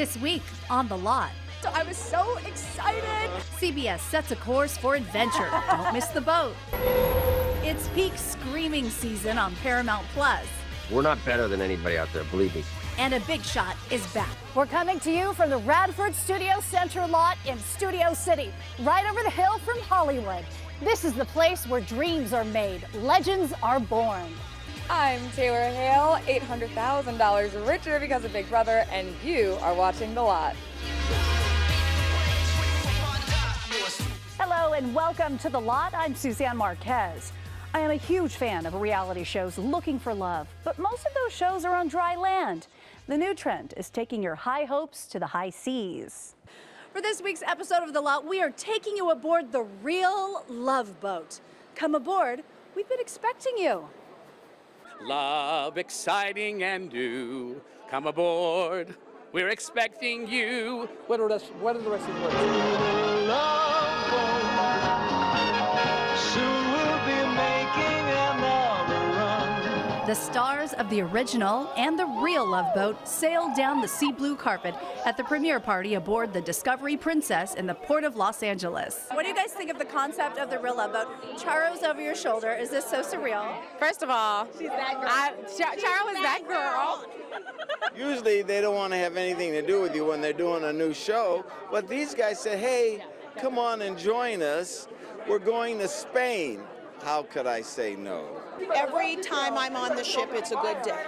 This week on The Lot. So I was so excited. CBS sets a course for adventure. Don't miss the boat. It's peak screaming season on Paramount Plus. We're not better than anybody out there, believe me. And A Big Shot is back. We're coming to you from the Radford Studio Center lot in Studio City, right over the hill from Hollywood. This is the place where dreams are made, legends are born. I'm Taylor Hale, $800,000 richer because of Big Brother, and you are watching The Lot. Hello and welcome to The Lot. I'm Suzanne Marquez. I am a huge fan of reality shows looking for love, but most of those shows are on dry land. The new trend is taking your high hopes to the high seas. For this week's episode of The Lot, we are taking you aboard the real love boat. Come aboard, we've been expecting you. Love, exciting and new. Come aboard. We're expecting you. What are the rest of the words? Soon we'll be making another run. The stars of the original and the real Love Boat sailed down the sea blue carpet at the premiere party aboard the Discovery Princess in the port of Los Angeles. What do you guys think of the concept of the real Love Boat? Charo's over your shoulder. Is this so surreal? First of all, she's that girl. Charo is that girl. Usually they don't want to have anything to do with you when they're doing a new show, but these guys said, hey, come on and join us. We're going to Spain. How could I say no? Every time I'm on the ship, it's a good day.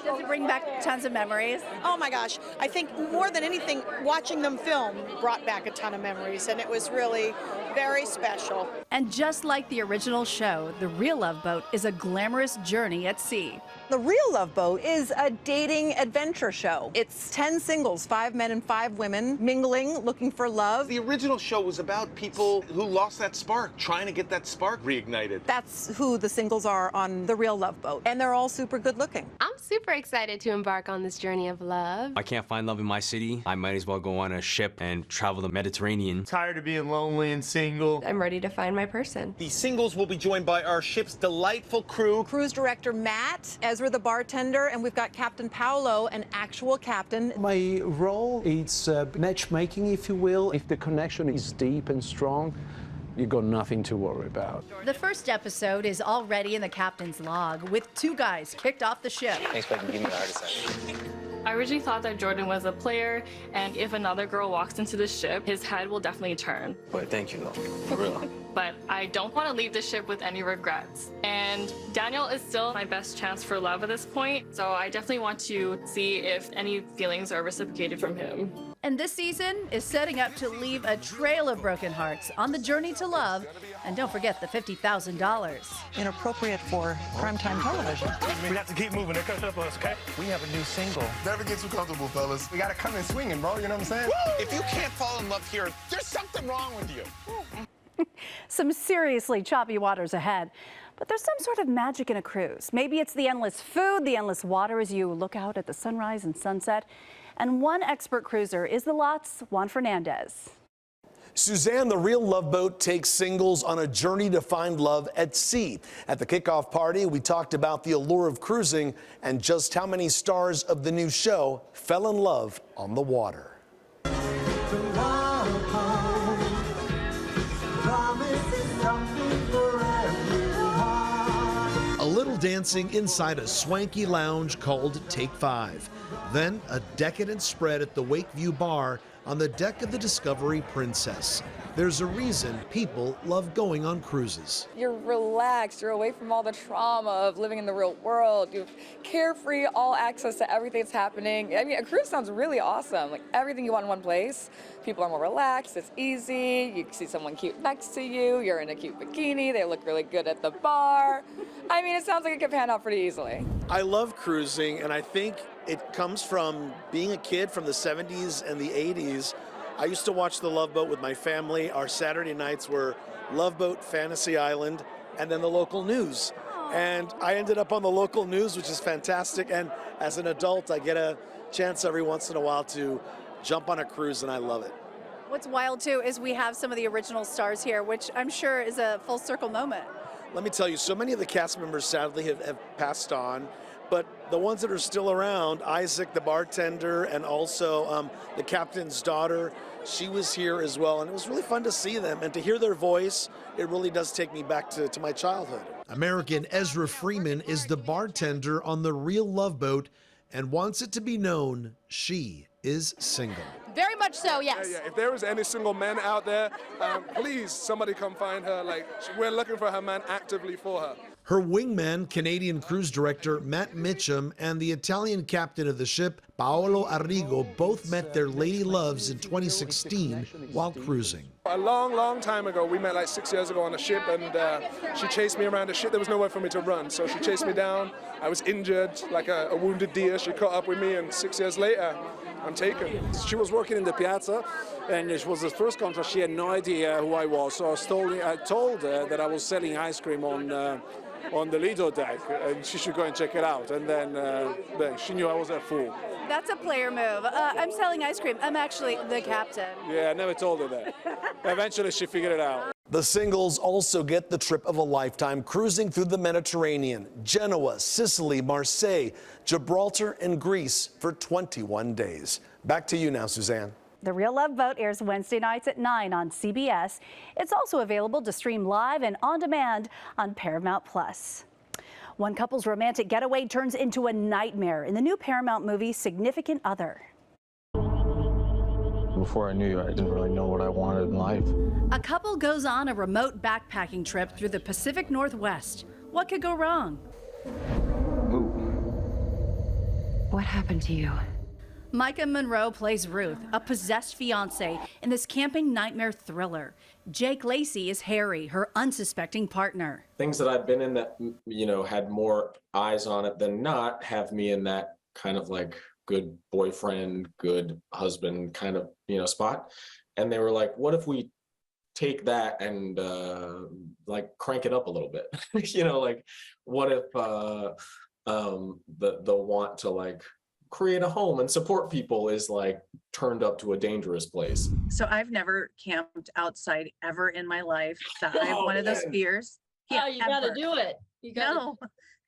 Does it bring back tons of memories? Oh my gosh, I think more than anything, watching them film brought back a ton of memories, and it was really very special. And just like the original show, the real Love Boat is a glamorous journey at sea. The Real Love Boat is a dating adventure show. It's 10 singles, 5 men and 5 women, mingling, looking for love. The original show was about people who lost that spark, trying to get that spark reignited. That's who the singles are on The Real Love Boat, and they're all super good looking. I'm super excited to embark on this journey of love. I can't find love in my city. I might as well go on a ship and travel the Mediterranean. Tired of being lonely and single. I'm ready to find my person. The singles will be joined by our ship's delightful crew. Cruise director Matt, Ezra the bartender, and we've got Captain Paolo, an actual captain. My role is matchmaking, if you will. If the connection is deep and strong, you've got nothing to worry about. The first episode is already in the captain's log, with 2 guys kicked off the ship. Thanks for giving me the heart attack. I originally thought that Jordan was a player, and if another girl walks into the ship, his head will definitely turn. But thank you, though, for real. But I don't want to leave the ship with any regrets. And Daniel is still my best chance for love at this point, so I definitely want to see if any feelings are reciprocated from him. And this season is setting up to leave a trail of broken hearts on the journey to love. And don't forget the $50,000. Inappropriate for primetime television. We have to keep moving. They're coming up us, okay? We have a new single. Never get too comfortable, fellas. We gotta come in swinging, bro. You know what I'm saying? Woo! If you can't fall in love here, there's something wrong with you. Some seriously choppy waters ahead. But there's some sort of magic in a cruise. Maybe it's the endless food, the endless water as you look out at the sunrise and sunset. And one expert cruiser is The Lot's Juan Fernandez. Suzanne, the real Love Boat takes singles on a journey to find love at sea. At the kickoff party, we talked about the allure of cruising and just how many stars of the new show fell in love on the water. A little dancing inside a swanky lounge called Take 5. Then a decadent spread at the Wakeview Bar on the deck of the Discovery Princess. There's a reason people love going on cruises. You're relaxed. You're away from all the trauma of living in the real world. You've carefree, all access to everything that's happening. I mean, a cruise sounds really awesome. Like everything you want in one place. People are more relaxed. It's easy. You can see someone cute next to you. You're in a cute bikini. They look really good at the bar. I mean, it sounds like it could pan out pretty easily. I love cruising, and I think it comes from being a kid from the 70s and the 80s. I used to watch The Love Boat with my family. Our Saturday nights were Love Boat, Fantasy Island, and then the local news. And I ended up on the local news, which is fantastic. And as an adult, I get a chance every once in a while to jump on a cruise, and I love it. What's wild, too, is we have some of the original stars here, which I'm sure is a full circle moment. Let me tell you, so many of the cast members sadly have passed on. but the ones that are still around, Isaac, the bartender, and also the captain's daughter, she was here as well, and it was really fun to see them and to hear their voice. It really does take me back to my childhood. American Ezra Freeman is the bartender on the Real Love Boat and wants it to be known she is single. Very much so, yes. Yeah. If there is any single men out there, please, somebody come find her. Like, we're looking for her man actively for her. Her wingman, Canadian cruise director Matt Mitchum, and the Italian captain of the ship, Paolo Arrigo, both met their lady loves in 2016 while cruising. A long time ago, we met like 6 years ago on a ship, and she chased me around the ship. There was nowhere for me to run, so she chased me down. I was injured, like a wounded deer. She caught up with me, and 6 years later, I'm taken. She was working in the piazza, and it was the first contract. She had no idea who I was, so I told her that I was selling ice cream on the Lido deck, and she should go and check it out. And then she knew I was a fool. That's a player move. I'm selling ice cream. I'm actually the captain. Yeah, I never told her that. Eventually, she figured it out. The singles also get the trip of a lifetime, cruising through the Mediterranean, Genoa, Sicily, Marseille, Gibraltar, and Greece for 21 days. Back to you now, Suzanne. The Real Love Boat airs Wednesday nights at 9 on CBS. It's also available to stream live and on demand on Paramount Plus. One couple's romantic getaway turns into a nightmare in the new Paramount movie Significant Other. Before I knew you, I didn't really know what I wanted in life. A couple goes on a remote backpacking trip through the Pacific Northwest. What could go wrong? What happened to you? Micah Monroe plays Ruth, a possessed fiance in this camping nightmare thriller. Jake Lacey is Harry, her unsuspecting partner. Things that I've been in that, had more eyes on it than not have me in that kind of like good boyfriend, good husband kind of, spot. And they were like, what if we take that and crank it up a little bit? What if the want to create a home and support people is turned up to a dangerous place. So I've never camped outside ever in my life. I have one of those fears. Yeah, you gotta do it. You gotta. No,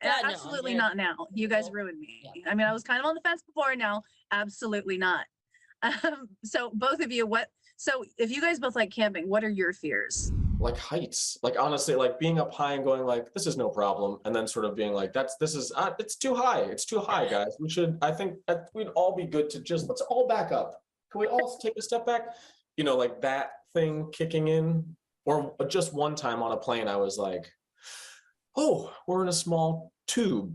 absolutely not now. You guys ruined me. Yeah. I mean, I was kind of on the fence before. Now, absolutely not. So both of you, so if you guys both like camping, what are your fears? Like heights, honestly, being up high and going this is no problem, and then sort of being it's too high. It's too high, guys. I think that we'd all be good to let's all back up. Can we all take a step back? That thing kicking in. Or just one time on a plane, I was like, oh, we're in a small tube,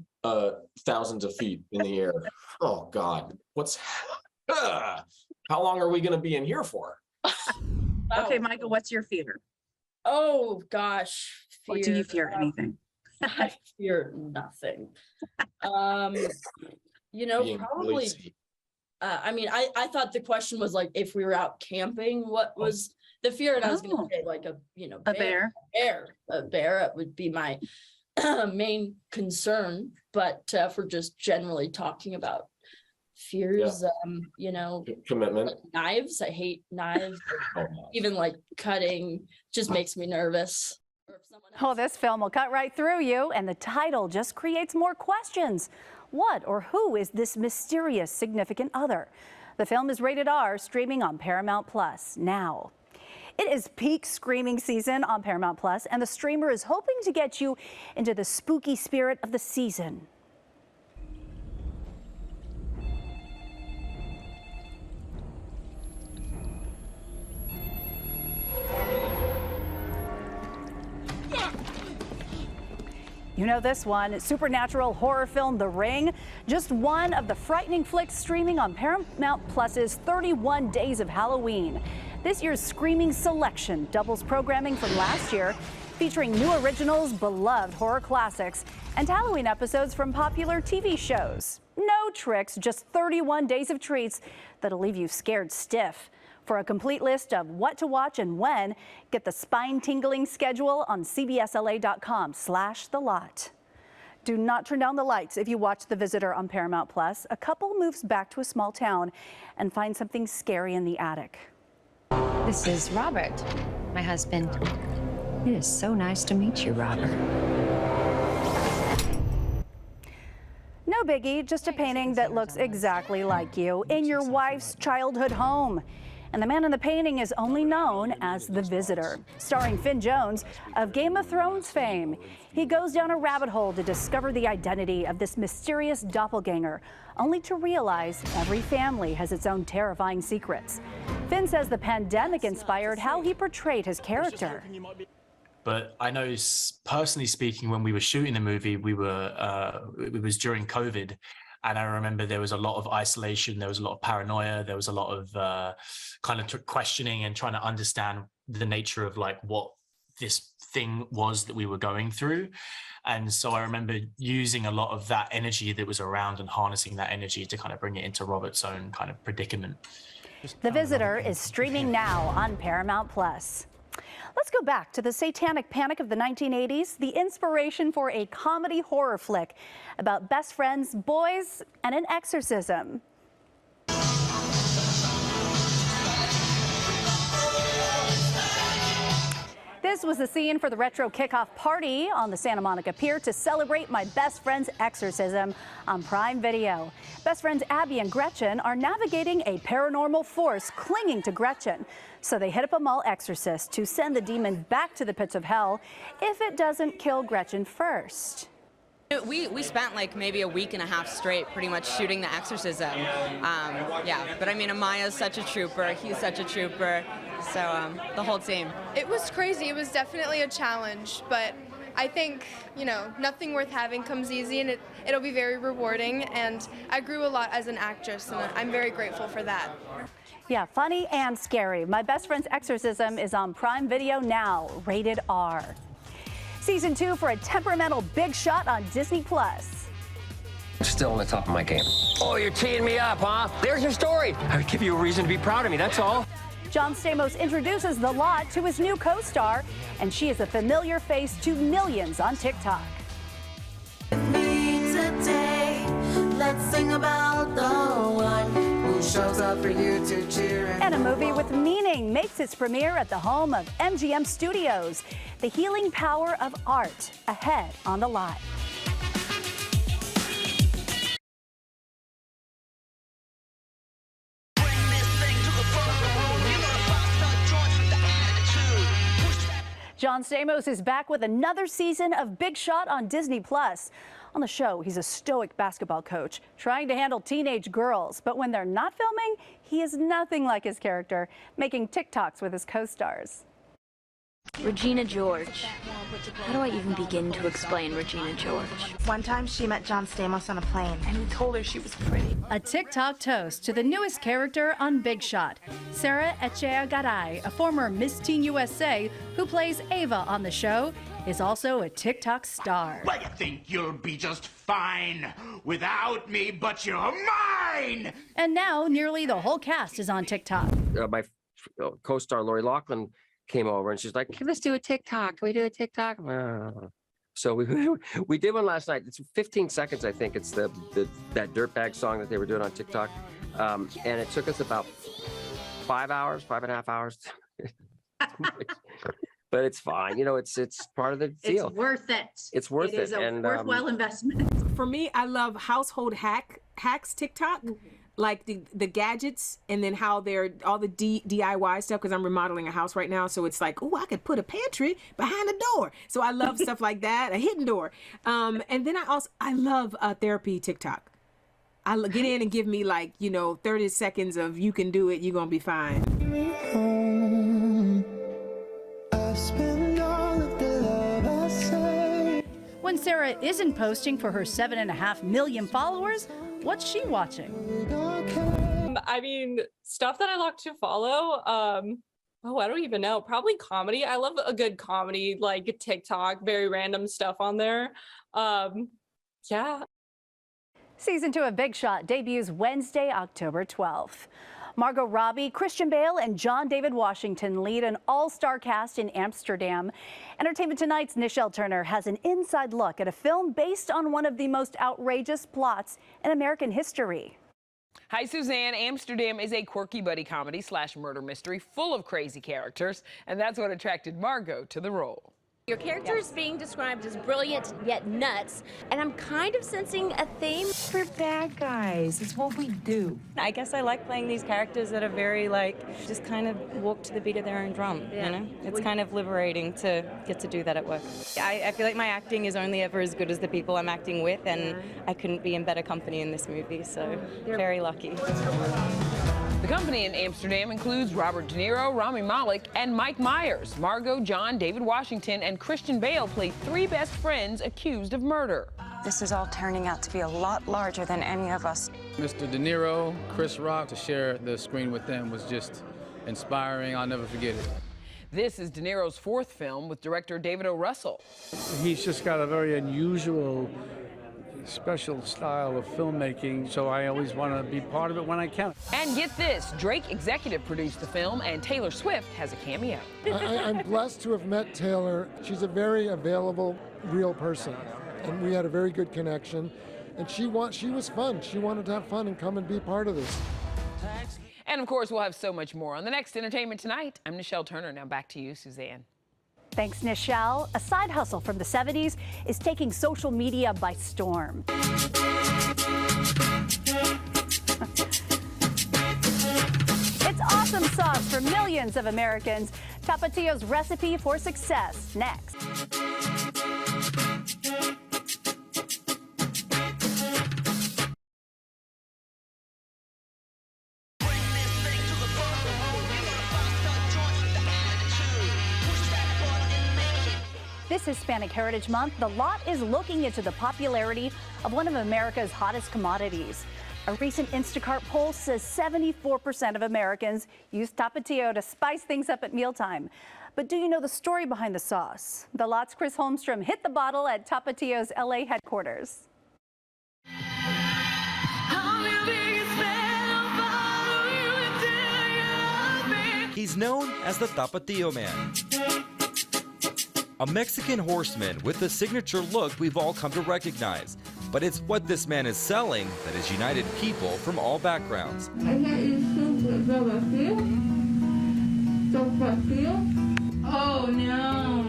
thousands of feet in the air. Oh God, how long are we gonna be in here for? Okay, Michael, what's your fear? Oh gosh, or do you fear anything? I fear nothing. Probably. I thought the question was if we were out camping, what was the fear? And I was going to say a bear. A bear would be my main concern. But if we're just generally talking about fears, commitment. Knives. I hate knives. Even cutting just makes me nervous. Oh, this film will cut right through you, and the title just creates more questions. What or who is this mysterious significant other? The film is rated R, streaming on Paramount Plus now. It is peak screaming season on Paramount Plus, and the streamer is hoping to get you into the spooky spirit of the season. You know this one, supernatural horror film The Ring, just one of the frightening flicks streaming on Paramount Plus's 31 Days of Halloween. This year's screaming selection doubles programming from last year, featuring new originals, beloved horror classics, and Halloween episodes from popular TV shows. No tricks, just 31 days of treats that'll leave you scared stiff. For a complete list of what to watch and when, get the spine-tingling schedule on cbsla.com/the lot. Do not turn down the lights if you watch The Visitor on Paramount Plus. A couple moves back to a small town and finds something scary in the attic. This is Robert, my husband. It is so nice to meet you, Robert. No biggie, just a painting that looks exactly like you in your wife's childhood home. And the man in the painting is only known as the Visitor, starring Finn Jones of Game of Thrones fame. He goes down a rabbit hole to discover the identity of this mysterious doppelganger, only to realize every family has its own terrifying secrets. Finn says the pandemic inspired how he portrayed his character. But I know, personally speaking, when we were shooting the movie, it was during COVID. And I remember there was a lot of isolation, there was a lot of paranoia, there was a lot of kind of questioning and trying to understand the nature of like what this thing was that we were going through. And so I remember using a lot of that energy that was around and harnessing that energy to kind of bring it into Robert's own kind of predicament. The Visitor is streaming now on Paramount+. Let's go back to the satanic panic of the 1980s, the inspiration for a comedy horror flick about best friends, boys, and an exorcism. This was the scene for the retro kickoff party on the Santa Monica Pier to celebrate my best friend's exorcism on Prime Video. Best friends Abby and Gretchen are navigating a paranormal force clinging to Gretchen. So they hit up a mall exorcist to send the demon back to the pits of hell if it doesn't kill Gretchen first. We spent like maybe a week and a half straight pretty much shooting the exorcism. Yeah, but I mean, Amaya's such a trooper, he's such a trooper, so the whole team. It was crazy, it was definitely a challenge, but I think, you know, nothing worth having comes easy, and it'll be very rewarding, and I grew a lot as an actress, and I'm very grateful for that. Yeah, funny and scary. My Best Friend's Exorcism is on Prime Video now, rated R. Season 2 for a temperamental big shot on Disney+. Still on the top of my game. Oh, you're teeing me up, huh? There's your story. I would give you a reason to be proud of me, that's all. John Stamos introduces The Lot to his new co-star, and she is a familiar face to millions on TikTok. Today, let's sing about the one who shows up for you to cheer. And a movie with meaning makes its premiere at the home of MGM Studios. The healing power of art, ahead on The Lot. John Stamos is back with another season of Big Shot on Disney+. On the show, he's a stoic basketball coach trying to handle teenage girls. But when they're not filming, he is nothing like his character, making TikToks with his co-stars. Regina George. How do I even begin to explain Regina George? One time she met John Stamos on a plane and he told her she was pretty. A TikTok toast to the newest character on Big Shot, Sarah Echeagaray, a former Miss Teen USA who plays Ava on the show, is also a TikTok star. Well, you think you'll be just fine without me, but you're mine! And now nearly the whole cast is on TikTok. My co-star Lori Loughlin came over and she's like, "Hey, let's do a TikTok. Can we do a TikTok?" So we did one last night. It's 15 seconds, I think. It's that dirtbag song that they were doing on TikTok, and it took us about 5.5 hours. But it's fine. You know, it's part of the deal. It's worth it. It's worth it. It is a worthwhile investment. For me, I love household hacks TikTok. Like the gadgets, and then how they're all the DIY stuff, because I'm remodeling a house right now, so it's like, oh, I could put a pantry behind a door. So I love stuff like that, a hidden door. And then I love therapy TikTok. I get in and give me 30 seconds of you can do it, you're gonna be fine. When Sarah isn't posting for her 7.5 million followers, what's she watching? I mean, stuff that I like to follow. I don't even know. Probably comedy. I love a good comedy, like TikTok, very random stuff on there. Yeah. Season 2 of Big Shot debuts Wednesday, October 12th. Margot Robbie, Christian Bale, and John David Washington lead an all-star cast in Amsterdam. Entertainment Tonight's Nichelle Turner has an inside look at a film based on one of the most outrageous plots in American history. Hi, Suzanne. Amsterdam is a quirky buddy comedy / murder mystery full of crazy characters, and that's what attracted Margot to the role. Your character is being described as brilliant yet nuts, and I'm kind of sensing a theme. We're bad guys. It's what we do. I guess I like playing these characters that are very, like, just kind of walk to the beat of their own drum, you know? It's kind of liberating to get to do that at work. I feel like my acting is only ever as good as the people I'm acting with, and I couldn't be in better company in this movie, so very lucky. The company in Amsterdam includes Robert De Niro, Rami Malek, and Mike Myers. Margot, John, David Washington, and Christian Bale play three best friends accused of murder. This is all turning out to be a lot larger than any of us. Mr. De Niro, Chris Rock, to share the screen with them was just inspiring. I'll never forget it. This is De Niro's fourth film with director David O. Russell. He's just got a very unusual, special style of filmmaking, so I always want to be part of it when I can. And get this, Drake executive produced the film, and Taylor Swift has a cameo. I'm blessed to have met Taylor. She's a very available, real person, and we had a very good connection. And she was fun. She wanted to have fun and come and be part of this. And of course, we'll have so much more on the next Entertainment Tonight. I'm Nichelle Turner. Now back to you, Suzanne. Thanks, Nichelle. A side hustle from the 70s is taking social media by storm. It's awesome sauce for millions of Americans. Tapatio's recipe for success, next. This Hispanic Heritage Month, The Lot is looking into the popularity of one of America's hottest commodities. A recent Instacart poll says 74% of Americans use Tapatio to spice things up at mealtime. But do you know the story behind the sauce? The Lot's Chris Holmstrom hit the bottle at Tapatio's LA headquarters. He's known as the Tapatio Man. A Mexican horseman with the signature look we've all come to recognize. But it's what this man is selling that has united people from all backgrounds. I can't eat soup with Tapatio. Oh no.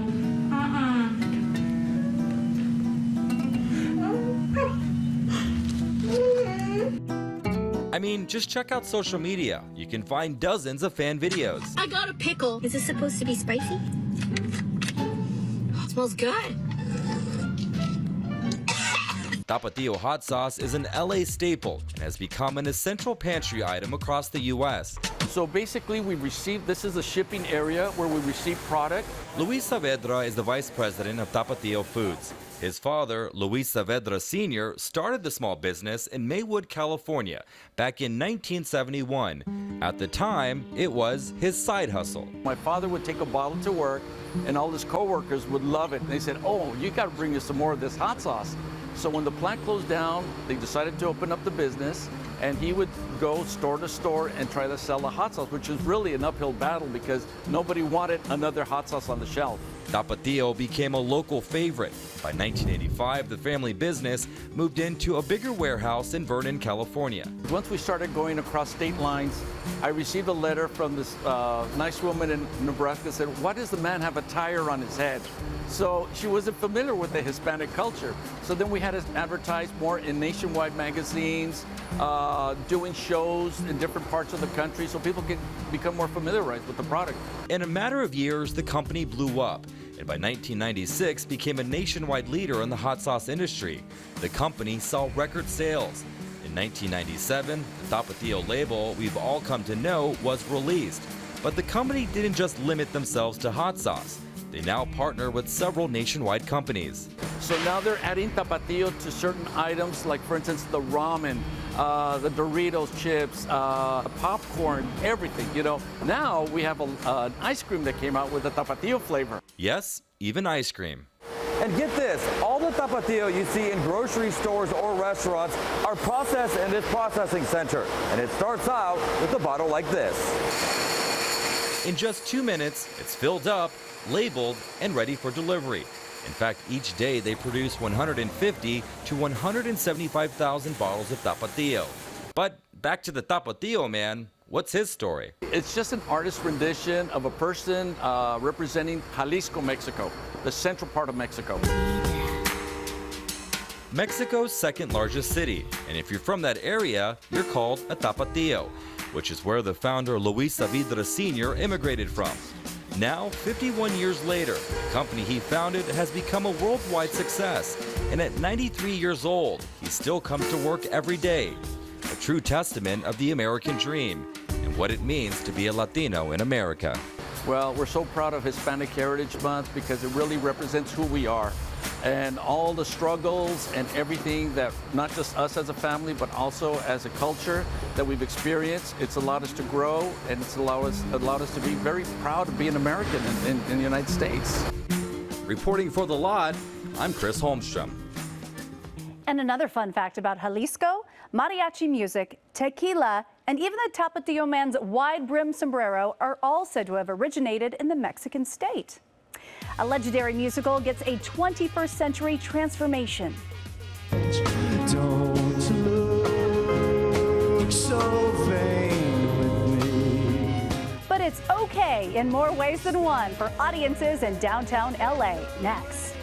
I mean, just check out social media. You can find dozens of fan videos. I got a pickle. Is this supposed to be spicy? Smells good. Tapatio hot sauce is an LA staple and has become an essential pantry item across the U.S. So basically, this is a shipping area where we receive product. Luis Saavedra is the vice president of Tapatio Foods. His father, Luis Saavedra Sr., started the small business in Maywood, California, back in 1971. At the time, it was his side hustle. My father would take a bottle to work, and all his coworkers would love it. And they said, "Oh, you got to bring us some more of this hot sauce." So when the plant closed down, they decided to open up the business, and he would go store to store and try to sell the hot sauce, which is really an uphill battle because nobody wanted another hot sauce on the shelf. Tapatio became a local favorite. By 1985, the family business moved into a bigger warehouse in Vernon, California. Once we started going across state lines, I received a letter from this nice woman in Nebraska that said, "Why does the man have a tire on his head?" So she wasn't familiar with the Hispanic culture. So then we had to advertise more in nationwide magazines, doing shows in different parts of the country so people can become more familiarized with the product. In a matter of years, the company blew up, and by 1996 became a nationwide leader in the hot sauce industry. The company saw record sales. In 1997, the Tapatio label we've all come to know was released. But the company didn't just limit themselves to hot sauce. They now partner with several nationwide companies. So now they're adding Tapatio to certain items, like for instance, the ramen, the Doritos chips, popcorn, everything, you know. Now we have an ice cream that came out with a Tapatio flavor. Yes, even ice cream. And get this, all the Tapatio you see in grocery stores or restaurants are processed in this processing center. And it starts out with a bottle like this. In just 2 minutes, it's filled up, labeled, and ready for delivery. In fact, each day they produce 150 to 175,000 bottles of Tapatio. But back to the Tapatio man, What's his story? It's just an artist rendition of a person representing Jalisco, Mexico, the central part of Mexico. Mexico's second largest city, and if you're from that area, you're called a Tapatio, which is where the founder Luis Saavedra Sr. immigrated from. Now, 51 years later, the company he founded has become a worldwide success, and at 93 years old, he still comes to work every day. A true testament of the American dream and what it means to be a Latino in America. Well, we're so proud of Hispanic Heritage Month because it really represents who we are and all the struggles and everything that not just us as a family, but also as a culture that we've experienced. It's allowed us to grow, and it's allowed us to be very proud to be an American in the United States. Reporting for The Lot, I'm Chris Holmstrom. And another fun fact about Jalisco, mariachi music, tequila, and even the Tapatio man's wide-brim sombrero are all said to have originated in the Mexican state. A legendary musical gets a 21st century transformation. Don't look so vain with me. But it's okay in more ways than one for audiences in downtown LA. Next.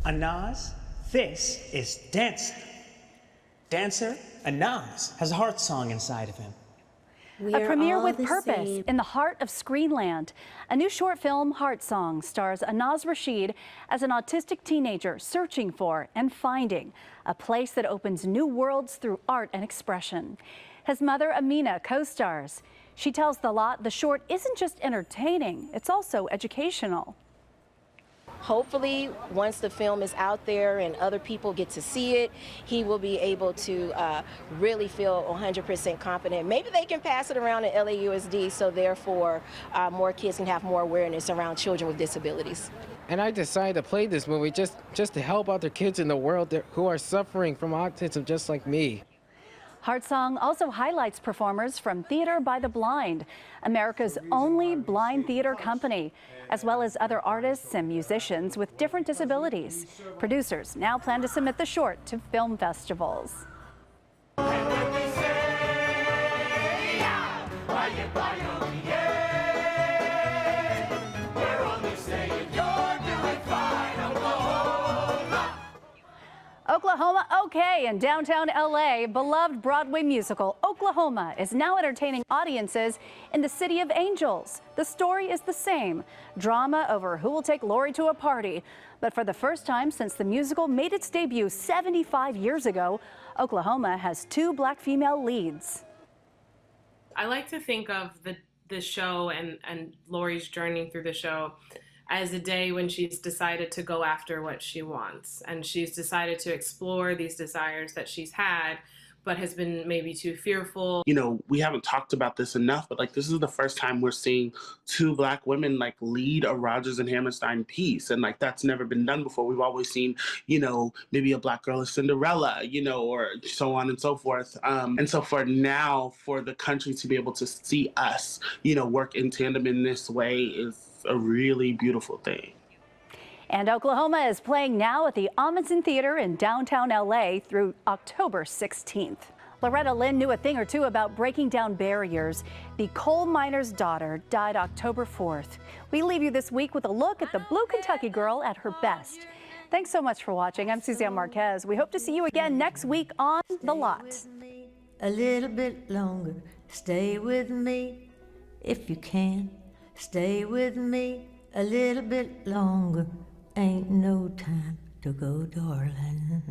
Anaz, this is Dancer. Dancer, Anaz, has a heart song inside of him. A premiere with purpose in the heart of Screenland. A new short film, Heart Song, stars Anaz Rashid as an autistic teenager searching for and finding a place that opens new worlds through art and expression. His mother, Amina, co-stars. She tells The Lot the short isn't just entertaining, it's also educational. Hopefully, once the film is out there and other people get to see it, he will be able to really feel 100% confident. Maybe they can pass it around at LAUSD, so therefore more kids can have more awareness around children with disabilities. And I decided to play this movie just to help other kids in the world who are suffering from autism just like me. Heart Song also highlights performers from Theater by the Blind, America's only blind theater company, as well as other artists and musicians with different disabilities. Producers now plan to submit the short to film festivals. Oklahoma, okay, in downtown LA, beloved Broadway musical Oklahoma is now entertaining audiences in the City of Angels. The story is the same, drama over who will take Lori to a party. But for the first time since the musical made its debut 75 years ago, Oklahoma has 2 black female leads. I like to think of the show and Lori's journey through the show as a day when she's decided to go after what she wants. And she's decided to explore these desires that she's had, but has been maybe too fearful. You know, we haven't talked about this enough, but like this is the first time we're seeing 2 black women like lead a Rodgers and Hammerstein piece. And like that's never been done before. We've always seen, you know, maybe a black girl as Cinderella, you know, or so on and so forth. And so for now, for the country to be able to see us, you know, work in tandem in this way is a really beautiful thing. And Oklahoma is playing now at the Amundsen Theater in downtown LA through October 16th. Loretta Lynn knew a thing or two about breaking down barriers. The coal miner's daughter died October 4th. We leave you this week with a look at the Blue Kentucky girl at her best. Thanks so much for watching. I'm Suzanne Marquez. We hope to see you again next week on The Lot. A little bit longer, stay with me if you can. Stay with me a little bit longer. Ain't no time to go, darling.